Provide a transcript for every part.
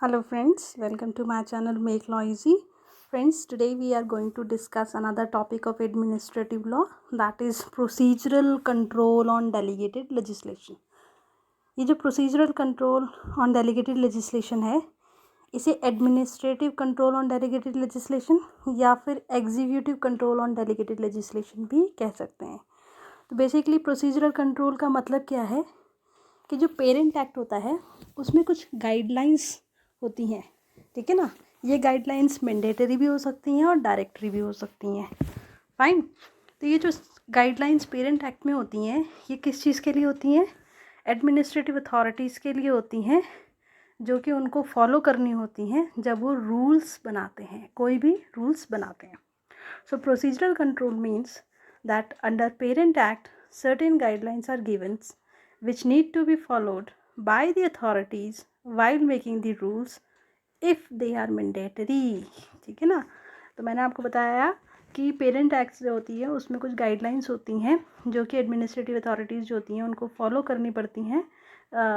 Hello friends, welcome to my channel Make Law Easy. Friends, today we are going to discuss another topic of administrative law, that is procedural control on delegated legislation. ये जो procedural control on delegated legislation है, इसे administrative control on delegated legislation या फिर executive control on delegated legislation भी कह सकते हैं. तो बेसिकली प्रोसीजरल कंट्रोल का मतलब क्या है कि जो पेरेंट एक्ट होता है उसमें कुछ गाइडलाइंस होती हैं, ठीक है ना. ये गाइडलाइंस मैंडेटरी भी हो सकती हैं और डायरेक्टरी भी हो सकती हैं. फाइन. तो ये जो गाइडलाइंस पेरेंट एक्ट में होती हैं ये किस चीज़ के लिए होती हैं? एडमिनिस्ट्रेटिव अथॉरिटीज़ के लिए होती हैं, जो कि उनको फॉलो करनी होती हैं जब वो रूल्स बनाते हैं, कोई भी रूल्स बनाते हैं. So procedural control means that under parent act certain guidelines are given which need to be followed by the authorities while making the rules if they are mandatory. ठीक है ना. तो मैंने आपको बताया कि पेरेंट एक्ट जो होती है उसमें कुछ गाइडलाइंस होती हैं जो कि एडमिनिस्ट्रेटिव अथॉरिटीज़ जो होती हैं उनको फॉलो करनी पड़ती हैं,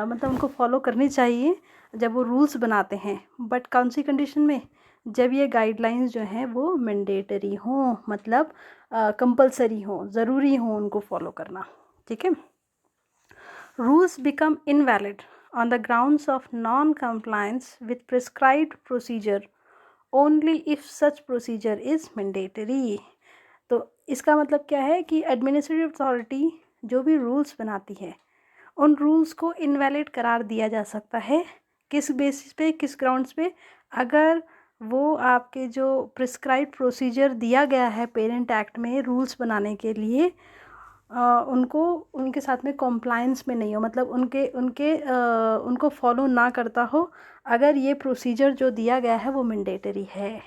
मतलब उनको फॉलो करनी चाहिए जब वो रूल्स बनाते हैं. बट कौन सी कंडीशन में? जब ये गाइडलाइंस जो हैं वो मैंडेटरी हों, मतलब कंपलसरी हों, ज़रूरी हों उनको फॉलो करना. ठीक है. Rules become invalid on the grounds of non-compliance with prescribed procedure only if such procedure is mandatory. तो इसका मतलब क्या है कि एडमिनिस्ट्रेटिव अथॉरिटी जो भी रूल्स बनाती है उन रूल्स को इनवैलिड करार दिया जा सकता है. किस बेसिस पे, किस ग्राउंड्स पे? अगर वो आपके जो प्रिस्क्राइब्ड प्रोसीजर दिया गया है पेरेंट एक्ट में रूल्स बनाने के लिए, उनको उनके साथ में कॉम्प्लायंस में नहीं हो, मतलब उनको फॉलो ना करता हो, अगर ये प्रोसीजर जो दिया गया है वो मैंडेटरी है.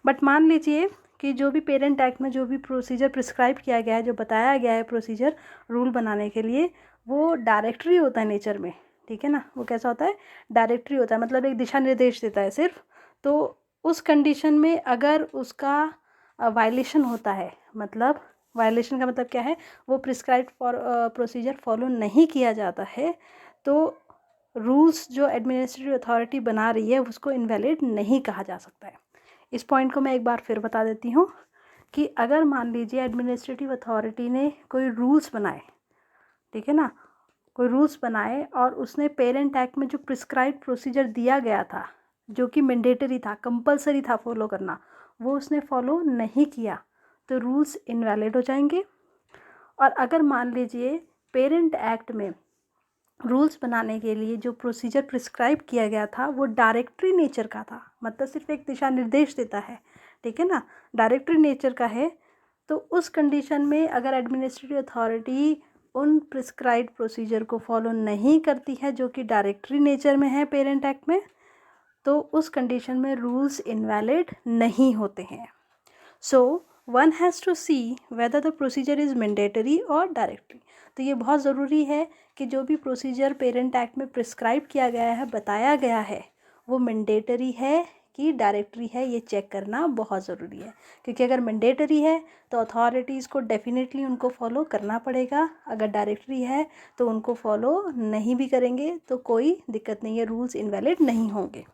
बट मान लीजिए कि जो भी पेरेंट एक्ट में जो भी प्रोसीजर प्रिस्क्राइब किया गया है, जो बताया गया है प्रोसीजर रूल बनाने के लिए, वो डायरेक्टरी होता है नेचर में. ठीक है ना. वो कैसा होता है? डायरेक्टरी होता है, मतलब एक दिशा निर्देश देता है सिर्फ. तो उस कंडीशन में अगर उसका वायलेशन होता है, मतलब वायलेशन का मतलब क्या है? वो प्रिस्क्राइब्ड प्रोसीजर फॉलो नहीं किया जाता है, तो रूल्स जो एडमिनिस्ट्रेटिव अथॉरिटी बना रही है उसको इनवैलिड नहीं कहा जा सकता है. इस पॉइंट को मैं एक बार फिर बता देती हूँ कि अगर मान लीजिए एडमिनिस्ट्रेटिव अथॉरिटी ने कोई रूल्स बनाए, ठीक है ना, कोई रूल्स बनाए और उसने पेरेंट एक्ट में जो प्रिस्क्राइब्ड प्रोसीजर दिया गया था, जो कि मैंडेटरी था, कंपलसरी था फॉलो करना, वो उसने फॉलो नहीं किया, तो रूल्स इनवैलिड हो जाएंगे. और अगर मान लीजिए पेरेंट एक्ट में रूल्स बनाने के लिए जो प्रोसीजर प्रिस्क्राइब किया गया था वो डायरेक्टरी नेचर का था, मतलब सिर्फ एक दिशा निर्देश देता है, ठीक है ना, डायरेक्टरी नेचर का है, तो उस कंडीशन में अगर एडमिनिस्ट्रेटिव अथॉरिटी उन प्रिस्क्राइब्ड प्रोसीजर को फॉलो नहीं करती है जो कि डायरेक्टरी नेचर में है पेरेंट एक्ट में, तो उस कंडीशन में रूल्स इनवैलिड नहीं होते हैं. So one has to see whether the procedure is mandatory और डायरेक्टरी. तो ये बहुत ज़रूरी है कि जो भी प्रोसीजर पेरेंट एक्ट में प्रिस्क्राइब किया गया है, बताया गया है, वो मैंडेटरी है कि डायरेक्टरी है, ये चेक करना बहुत ज़रूरी है. क्योंकि अगर मैंडेटरी है तो अथॉरिटीज़ को डेफिनेटली उनको फॉलो करना पड़ेगा. अगर डायरेक्टरी है तो उनको फॉलो नहीं भी करेंगे तो कोई दिक्कत नहीं है, रूल्स इनवैलिड नहीं होंगे.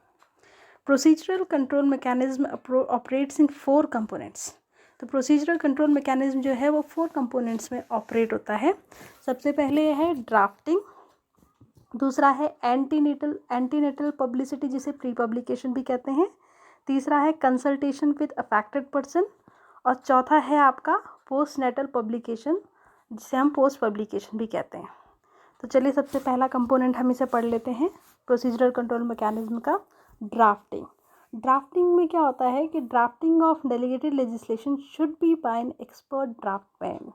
Procedural control mechanism operates in 4 components. तो प्रोसीजरल कंट्रोल मैकेनिज्म जो है वो 4 कंपोनेंट्स में ऑपरेट होता है. सबसे पहले है ड्राफ्टिंग, दूसरा है एंटीनेटल पब्लिसिटी, जिसे प्री पब्लिकेशन भी कहते हैं, तीसरा है कंसल्टेशन विद अफेक्टेड पर्सन, और चौथा है आपका पोस्ट नेटल पब्लिकेशन, जिसे हम पोस्ट पब्लिकेशन भी कहते हैं. तो चलिए सबसे पहला कंपोनेंट हम इसे पढ़ लेते हैं प्रोसीजरल कंट्रोल मैकेनिज्म का, ड्राफ्टिंग. ड्राफ्टिंग में क्या होता है कि drafting of delegated legislation should be by an expert draftman.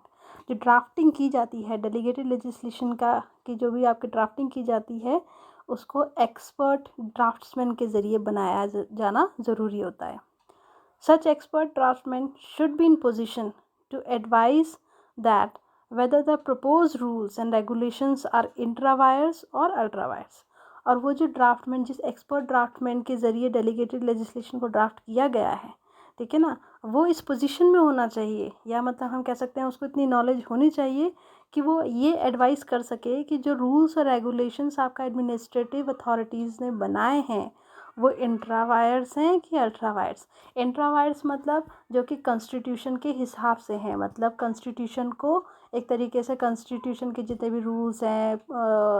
जो ड्राफ्टिंग की जाती है डेलीगेटेड लेजिस्लेशन का, कि जो भी आपकी ड्राफ्टिंग की जाती है उसको एक्सपर्ट ड्राफ्ट्समैन के ज़रिए बनाया जाना ज़रूरी होता है. Such expert draftsmen should be in position to advise that whether the proposed rules and regulations are intra-vires or ultra-vires. और वो जो ड्राफ्टमैन, जिस एक्सपर्ट ड्राफ्टमैन के ज़रिए डेलीगेटेड लेजिस्लेशन को ड्राफ्ट किया गया है, ठीक है ना, वो इस पोजीशन में होना चाहिए, या मतलब हम कह सकते हैं उसको इतनी नॉलेज होनी चाहिए कि वो ये एडवाइस कर सके कि जो रूल्स और रेगुलेशंस आपका एडमिनिस्ट्रेटिव अथॉरिटीज़ ने बनाए हैं वो इंट्रा वायर्स हैं कि अल्ट्रा वायर्स। इंट्रा वायर्स मतलब जो कि कॉन्स्टिट्यूशन के हिसाब से हैं, मतलब कॉन्स्टिट्यूशन को एक तरीके से कॉन्स्टिट्यूशन के जितने भी रूल्स हैं,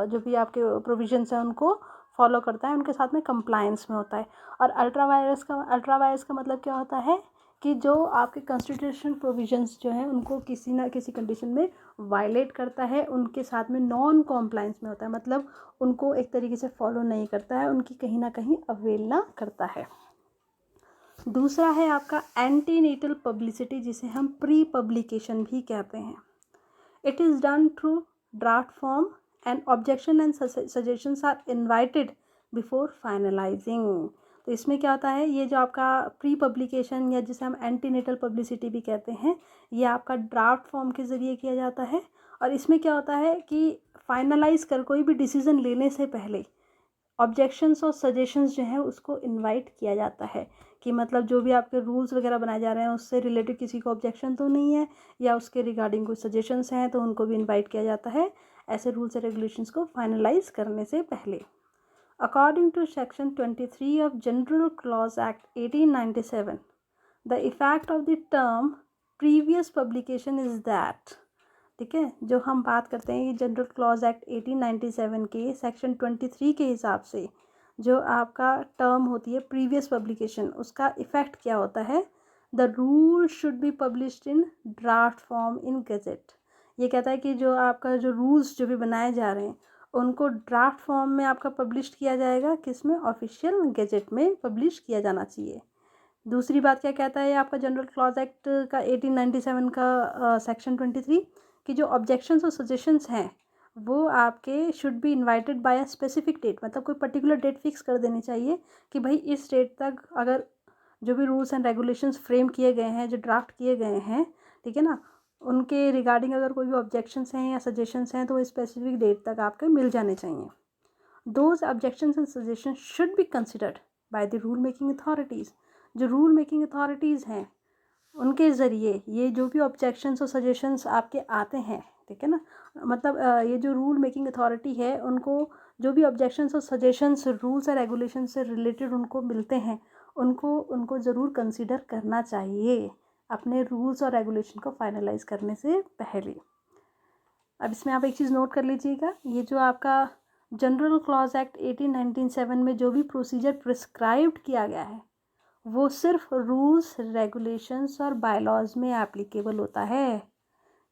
जो भी आपके प्रोविजंस हैं उनको फॉलो करता है, उनके साथ में कंप्लायंस में होता है। और अल्ट्रा वायरस का मतलब क्या होता है कि जो आपके कॉन्स्टिट्यूशन प्रोविजंस जो हैं उनको किसी ना किसी कंडीशन में वायलेट करता है, उनके साथ में नॉन कॉम्प्लायंस में होता है, मतलब उनको एक तरीके से फॉलो नहीं करता है, उनकी कहीं ना कहीं अवहेलना करता है। दूसरा है आपका एंटीनेटल पब्लिसिटी, जिसे हम प्री पब्लिकेशन भी कहते हैं। It is done through draft form and objection and suggestions are invited before finalising. तो इसमें क्या होता है, ये जो आपका प्री पब्लिकेशन या जिसे हम एंटीनेटल पब्लिसिटी भी कहते हैं, ये आपका ड्राफ्ट फॉर्म के ज़रिए किया जाता है। और इसमें क्या होता है कि फाइनलाइज कर कोई भी डिसीज़न लेने से पहले ऑब्जेक्शंस और सजेशंस जो हैं उसको इनवाइट किया जाता है, कि मतलब जो भी आपके रूल्स वगैरह बनाए जा रहे हैं उससे रिलेटेड किसी को ऑब्जेक्शन तो नहीं है, या उसके रिगार्डिंग कुछ सजेशंस हैं तो उनको भी इनवाइट किया जाता है ऐसे रूल्स एंड रेगुलेशंस को फाइनलाइज करने से पहले। According to Section 23 of General Clause Act 1897, the effect of the term previous publication is that, ठीक है, जो हम बात करते हैं ये जनरल क्लॉज एक्ट 1897 के सेक्शन 23 के हिसाब से जो आपका टर्म होती है प्रीवियस पब्लिकेशन, उसका इफ़ेक्ट क्या होता है, the rule should be published in draft form in gazette. ये कहता है कि जो आपका जो रूल्स जो भी बनाए जा रहे हैं उनको ड्राफ्ट फॉर्म में आपका पब्लिश किया जाएगा, किस में, ऑफिशियल गैजेट में पब्लिश किया जाना चाहिए। दूसरी बात क्या कहता है आपका जनरल क्लॉज एक्ट का 1897 का सेक्शन 23, कि जो ऑब्जेक्शंस और सजेशंस हैं वो आपके should be invited by a specific date, मतलब कोई पर्टिकुलर डेट फिक्स कर देनी चाहिए कि भाई इस डेट तक अगर जो भी रूल्स एंड रेगुलेशंस फ्रेम किए गए हैं, जो ड्राफ्ट किए गए हैं, ठीक है ना, उनके रिगार्डिंग अगर कोई भी ऑब्जेक्शंस हैं या सजेशंस हैं तो वो स्पेसिफिक डेट तक आपके मिल जाने चाहिए। Those objections and suggestions should be considered by the rule making authorities. जो रूल मेकिंग अथॉरिटीज़ हैं उनके ज़रिए ये जो भी ऑब्जेक्शंस और सजेशंस आपके आते हैं, ठीक है ना, मतलब ये जो रूल मेकिंग अथॉरिटी है उनको जो भी ऑब्जेक्शंस और सजेशंस रूल्स और रेगुलेशन से रिलेटेड उनको मिलते हैं उनको ज़रूर कंसिडर करना चाहिए अपने रूल्स और रेगुलेशन को फाइनलाइज करने से पहले। अब इसमें आप एक चीज़ नोट कर लीजिएगा, ये जो आपका जनरल क्लॉज एक्ट 1897 में जो भी प्रोसीजर प्रिस्क्राइब्ड किया गया है वो सिर्फ रूल्स रेगुलेशंस और बायलॉज में एप्लीकेबल होता है,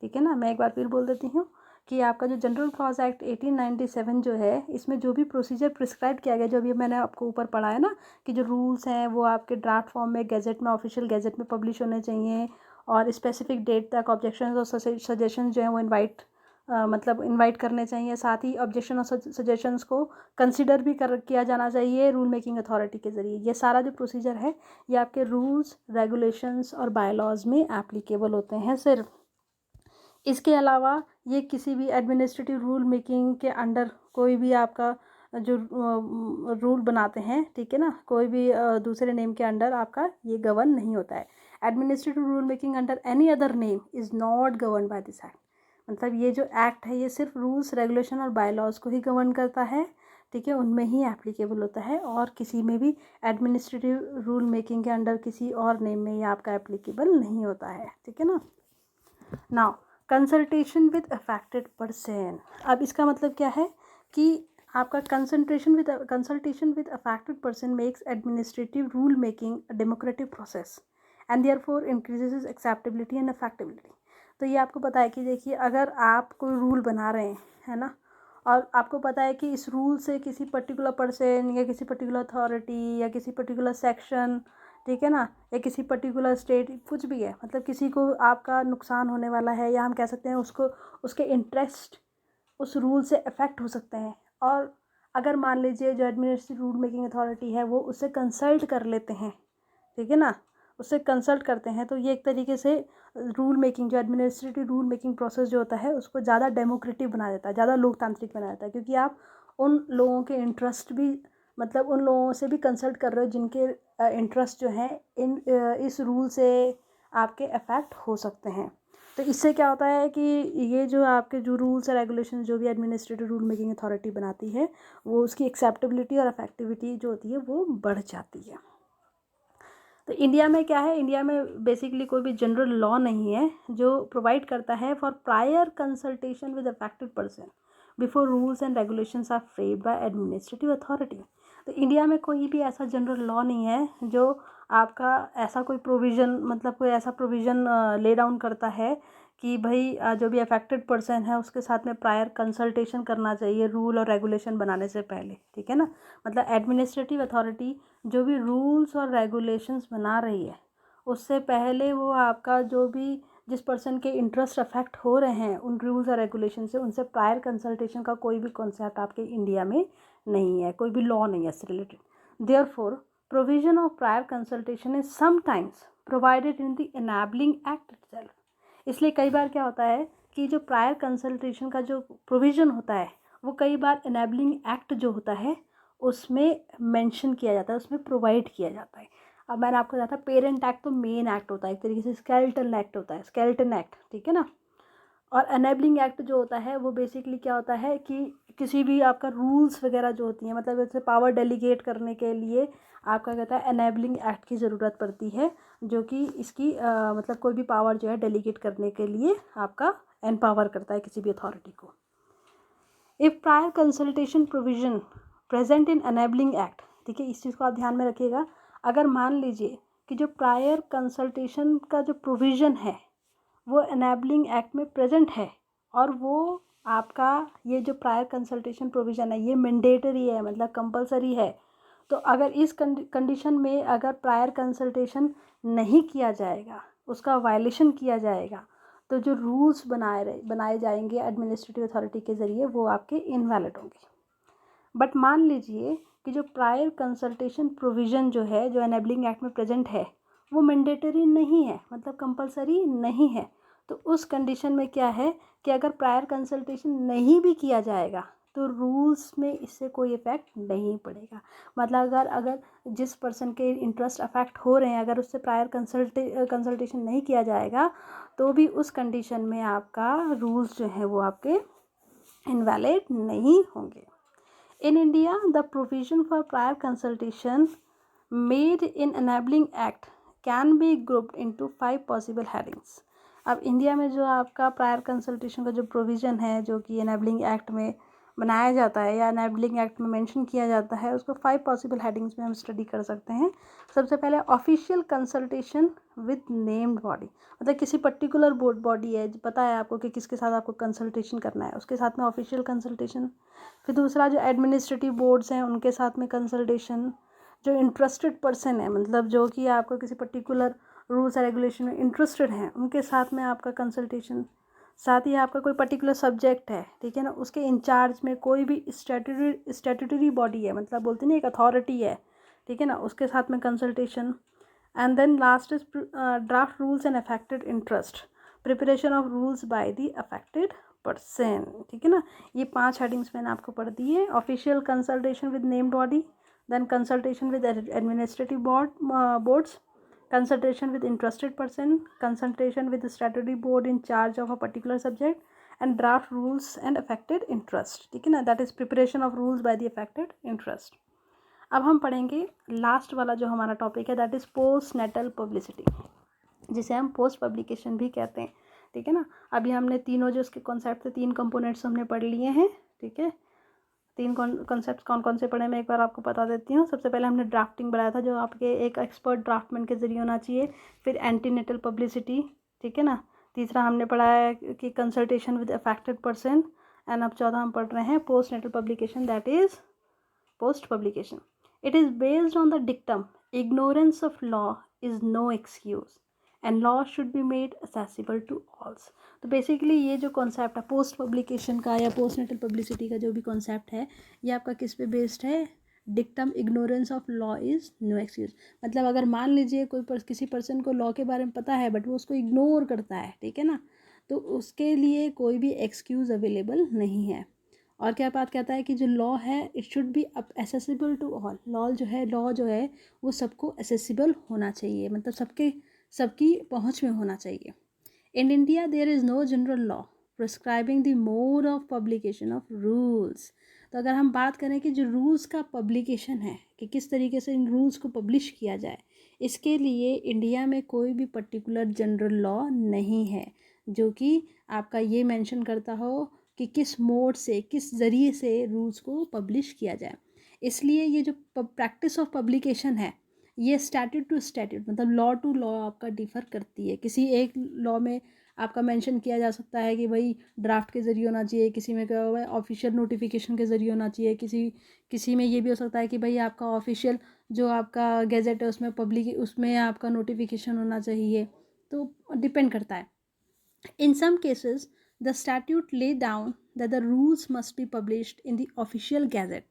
ठीक है ना। मैं एक बार फिर बोल देती हूँ कि आपका जो जनरल क्लॉज एक्ट 1897 जो है इसमें जो भी प्रोसीजर प्रिस्क्राइब किया गया, जो अभी मैंने आपको ऊपर पढ़ा है ना, कि जो रूल्स हैं वो आपके ड्राफ्ट फॉर्म में गैजेट में ऑफिशियल गैजेट में पब्लिश होने चाहिए, और स्पेसिफिक डेट तक ऑब्जेक्शन और सजेशन जो है वो इनवाइट करने चाहिए, साथ ही ऑब्जेक्शन और सजेशंस को कंसिडर भी किया जाना चाहिए रूल मेकिंग अथॉरिटी के ज़रिए। ये सारा जो प्रोसीजर है ये आपके रूल्स रेगुलेशंस और बायलॉज में एप्लीकेबल होते हैं सिर्फ। इसके अलावा ये किसी भी एडमिनिस्ट्रेटिव रूल मेकिंग के अंडर कोई भी आपका जो रूल बनाते हैं, ठीक है ना, कोई भी दूसरे नेम के अंडर आपका ये गवर्न नहीं होता है। Administrative rule making under any other name is not govern by this act. मतलब ये जो एक्ट है ये सिर्फ रूल्स रेगुलेशन और बायलॉज को ही गवर्न करता है, ठीक है, उनमें ही एप्लीकेबल होता है, और किसी में भी एडमिनिस्ट्रेटिव रूल मेकिंग के अंडर किसी और नेम में ये आपका एप्लीकेबल नहीं होता है, ठीक है ना। Now consultation with affected person. अब इसका मतलब क्या है कि आपका consultation with affected person makes administrative rule making a democratic process and therefore increases acceptability and affectability. तो ये आपको पता है कि देखिए अगर आप कोई रूल बना रहे हैं, है ना, और आपको पता है कि इस रूल से किसी पर्टिकुलर पर्सन या किसी पर्टिकुलर अथॉरिटी या किसी पर्टिकुलर सेक्शन, ठीक है ना, या किसी पर्टिकुलर स्टेट, कुछ भी है, मतलब किसी को आपका नुकसान होने वाला है, या हम कह सकते हैं उसको उसके इंटरेस्ट उस रूल से अफेक्ट हो सकते हैं, और अगर मान लीजिए जो एडमिनिस्ट्रेटिव रूल मेकिंग अथॉरिटी है वो उससे कंसल्ट कर लेते हैं, ठीक है ना, उससे कंसल्ट करते हैं, तो ये एक तरीके से रूल मेकिंग जो एडमिनिस्ट्रेटिव रूल मेकिंग प्रोसेस जो होता है उसको ज़्यादा डेमोक्रेटिक बना देता है, ज़्यादा लोकतांत्रिक बना देता है, क्योंकि आप उन लोगों के इंटरेस्ट भी, मतलब उन लोगों से भी कंसल्ट कर रहे हो जिनके इंटरेस्ट जो हैं इस रूल से आपके अफेक्ट हो सकते हैं। तो इससे क्या होता है कि ये जो आपके जो रूल्स और रेगुलेशन जो भी एडमिनिस्ट्रेटिव रूल मेकिंग अथॉरिटी बनाती है वो उसकी एक्सेप्टेबिलिटी और इफेक्टिविटी जो होती है वो बढ़ जाती है। तो इंडिया में क्या है, इंडिया में बेसिकली कोई भी जनरल लॉ नहीं है जो प्रोवाइड करता है for prior consultation with affected person before rules and regulations are framed by administrative authority. तो इंडिया में कोई भी ऐसा जनरल लॉ नहीं है जो आपका ऐसा कोई प्रोविज़न, मतलब कोई ऐसा प्रोविज़न ले डाउन करता है कि भाई जो भी अफेक्टेड पर्सन है उसके साथ में प्रायर कंसल्टेशन करना चाहिए रूल और रेगुलेशन बनाने से पहले, ठीक है ना। मतलब एडमिनिस्ट्रेटिव अथॉरिटी जो भी रूल्स और रेगुलेशंस बना रही है उससे पहले वो आपका जो भी जिस पर्सन के इंटरेस्ट अफेक्ट हो रहे हैं उन रूल्स और रेगुलेशन से उनसे प्रायर कंसल्टेशन का कोई भी कॉन्सेप्ट आपके इंडिया में नहीं है, कोई भी लॉ नहीं है इससे related. Therefore provision of prior consultation is sometimes provided in the enabling act itself. इसलिए कई बार क्या होता है कि जो प्रायर कंसल्टेशन का जो प्रोविज़न होता है वो कई बार इनेबलिंग एक्ट जो होता है उसमें मेंशन किया जाता है, उसमें प्रोवाइड किया जाता है। अब मैंने आपको बताया था पेरेंट एक्ट तो मेन एक्ट होता है, एक तरीके से स्केलेटन एक्ट होता है, स्केलेटन एक्ट, ठीक है ना। और एनेबलिंग एक्ट जो होता है वो बेसिकली क्या होता है कि किसी भी आपका रूल्स वगैरह जो होती हैं, मतलब जैसे पावर डेलीगेट करने के लिए आपका कहता है एनेबलिंग एक्ट की ज़रूरत पड़ती है, जो कि इसकी मतलब कोई भी पावर जो है डेलीगेट करने के लिए आपका एम्पावर करता है किसी भी अथॉरिटी को। If prior consultation provision present in enabling act, ठीक है, इस चीज़ को आप ध्यान में रखिएगा। अगर मान लीजिए कि जो प्रायर कंसल्टेशन का जो प्रोविज़न है वो एनेबलिंग एक्ट में प्रेजेंट है और वो आपका ये जो प्रायर कंसल्टेशन प्रोविज़न है ये मैंडेटरी है, मतलब कंपलसरी है, तो अगर इस कंडीशन में अगर प्रायर कंसल्टेशन नहीं किया जाएगा, उसका वायलेशन किया जाएगा, तो जो रूल्स बनाए जाएंगे एडमिनिस्ट्रेटिव अथॉरिटी के ज़रिए वो आपके इनवैलिड होंगे। बट मान लीजिए कि जो प्रायर कंसल्टेशन प्रोविज़न जो है जो एनेबलिंग एक्ट में प्रेजेंट है वो मैंडेटरी नहीं है, मतलब कंपलसरी नहीं है, तो उस कंडीशन में क्या है कि अगर प्रायर कंसल्टेशन नहीं भी किया जाएगा तो रूल्स में इससे कोई इफ़ेक्ट नहीं पड़ेगा। मतलब अगर जिस पर्सन के इंटरेस्ट अफेक्ट हो रहे हैं अगर उससे प्रायर कंसल्टेशन नहीं किया जाएगा तो भी उस कंडीशन में आपका रूल्स जो है वो आपके इनवैलिड नहीं होंगे। In India, the provision for prior consultation made in enabling act can be grouped into 5 possible headings. अब इंडिया में जो आपका प्रायर कंसल्टेशन का जो प्रोविज़न है जो कि एनेबलिंग एक्ट में बनाया जाता है या एनेबलिंग एक्ट में मेंशन किया जाता है उसको 5 पॉसिबल हेडिंग्स में हम स्टडी कर सकते हैं। सबसे पहले official consultation with named body, मतलब किसी पर्टिकुलर बॉडी है, पता है आपको कि किसके साथ आपको कंसल्टेशन करना है, उसके साथ में ऑफिशियल कंसल्टेशन। फिर दूसरा जो एडमिनिस्ट्रेटिव बोर्ड्स हैं उनके साथ में कंसल्टेशन। जो इंटरेस्टेड पर्सन है, मतलब जो कि आपको किसी पर्टिकुलर रूल्स एंड रेगुलेशन में इंटरेस्टेड हैं उनके साथ में आपका कंसल्टेशन। साथ ही आपका कोई पर्टिकुलर सब्जेक्ट है, ठीक है ना, उसके इंचार्ज में कोई भी स्टैट्यूटरी बॉडी है, मतलब बोलते नहीं एक अथॉरिटी है, ठीक है ना, उसके साथ में consultation. And then last is draft rules and affected interest, preparation of rules by the affected person, ठीक है ना। ये 5 हेडिंग्स मैंने आपको पढ़ दी है। Official consultation with name body, then consultation with administrative boards, consultation with interested person, consultation with the statutory board in charge of a particular subject, and draft rules and affected interest, ठीक है ना, that is preparation of rules by the affected interest। अब हम पढ़ेंगे last वाला जो हमारा topic है that is post natal publicity, जिसे हम पोस्ट पब्लिकेशन भी कहते हैं, ठीक है ना। अभी हमने तीनों जो उसके कॉन्सेप्ट थे 3 कंपोनेंट्स हमने पढ़ लिए हैं, ठीक है। 3 कॉन्सेप्ट कौन कौन से पढ़े मैं एक बार आपको बता देती हूँ। सबसे पहले हमने ड्राफ्टिंग बनाया था जो आपके एक एक्सपर्ट ड्राफ्टमैन के जरिए होना चाहिए। फिर एंटीनेटल पब्लिसिटी, ठीक है ना। तीसरा हमने पढ़ा है कि consultation with affected person. And अब चौथा हम पढ़ रहे हैं postnatal publication, that is post publication. It is based on the dictum ignorance of law is no excuse and law should be made accessible to alls. तो basically ये जो concept है पोस्ट पब्लिकेशन का या post natal publicity का जो भी concept है ये आपका किस पे बेस्ड है, dictum ignorance of law is no excuse. मतलब अगर मान लीजिए किसी पर्सन को लॉ के बारे में पता है बट वो उसको इग्नोर करता है, ठीक है ना, तो उसके लिए कोई भी एक्सक्यूज़ अवेलेबल नहीं है। और क्या बात कहता है कि जो लॉ है it should be accessible to all. Law जो है वो सबको एसेसिबल होना चाहिए, मतलब सबकी पहुंच में होना चाहिए। In India, there is no general law prescribing the mode of publication of rules. तो अगर हम बात करें कि जो रूल्स का पब्लिकेशन है कि किस तरीके से इन रूल्स को पब्लिश किया जाए, इसके लिए इंडिया में कोई भी पर्टिकुलर जनरल लॉ नहीं है जो कि आपका ये मेंशन करता हो कि किस मोड से, किस ज़रिए से रूल्स को पब्लिश किया जाए. इसलिए ये जो प्रैक्टिस ऑफ पब्लिकेशन है ये स्टैट्यूट टू स्टैट्यूट मतलब लॉ टू लॉ आपका डिफ़र करती है. किसी एक लॉ में आपका मेंशन किया जा सकता है कि भाई ड्राफ्ट के ज़रिए होना चाहिए, किसी में क्या हुआ है ऑफिशियल नोटिफिकेशन के ज़रिए होना चाहिए, किसी में ये भी हो सकता है कि भाई आपका ऑफिशियल जो आपका गैजेट है उसमें पब्लिक उसमें आपका नोटिफिकेशन होना चाहिए. तो डिपेंड करता है. In some cases, the statute lay down that the rules must be published in the official gazette,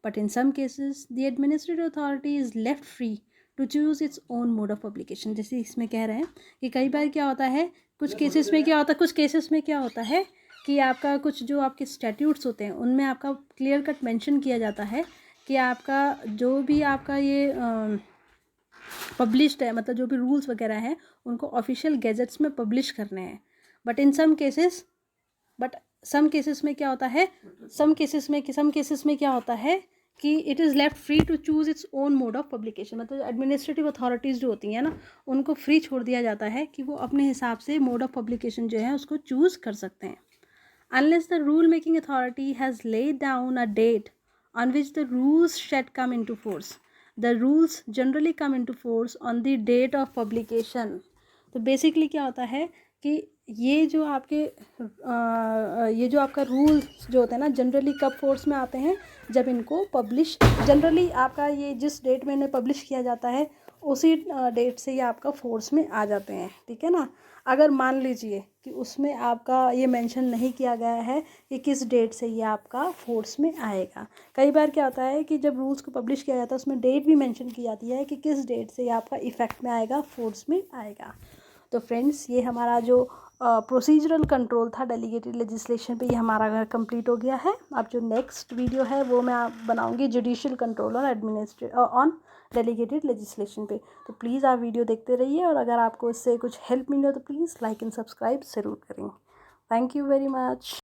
but in some cases, the administrative authority is left free to choose its own mode of publication. जैसे इसमें कह रहे हैं कि कई बार क्या होता है, कुछ केसेस में क्या होता है कि आपका कुछ जो आपके स्टैट्यूट्स होते हैं उनमें आपका क्लियर कट मेंशन किया जाता है कि आपका जो भी आपका ये पब्लिश्ड है मतलब जो भी रूल्स वगैरह हैं उनको ऑफिशियल गैजेट्स में पब्लिश करने हैं. बट सम केसेस में क्या होता है, सम केसेस में क्या होता है कि it is left free to choose its own mode of publication. मतलब एडमिनिस्ट्रेटिव अथॉरिटीज़ जो होती हैं ना उनको फ्री छोड़ दिया जाता है कि वो अपने हिसाब से मोड ऑफ पब्लिकेशन जो है उसको चूज़ कर सकते हैं. Unless the rule making authority has laid down a date on which the rules should come into force, the rules generally come into force on the date of publication. तो basically क्या होता है कि ये जो आपका रूल्स जो होते हैं ना जनरली कब फोर्स में आते हैं, जब इनको पब्लिश जनरली आपका ये जिस डेट में इन्हें पब्लिश किया जाता है उसी डेट से ये आपका फोर्स में आ जाते हैं. ठीक है ना. अगर मान लीजिए कि उसमें आपका ये मेंशन नहीं किया गया है कि किस डेट से ये आपका फोर्स में आएगा. कई बार क्या होता है कि जब रूल्स को पब्लिश किया जाता है उसमें डेट भी मेंशन की जाती है कि किस डेट से ये आपका इफ़ेक्ट में आएगा, फोर्स में आएगा. तो फ्रेंड्स ये हमारा जो प्रोसीजरल कंट्रोल था डेलीगेटेड लेजिस्लेशन पे ये हमारा कंप्लीट हो गया है. अब जो नेक्स्ट वीडियो है वो मैं आप बनाऊंगी judicial control on delegated legislation पे. तो प्लीज़ आप वीडियो देखते रहिए और अगर आपको इससे कुछ हेल्प मिले तो प्लीज़ लाइक एंड सब्सक्राइब ज़रूर करें. Thank you very much.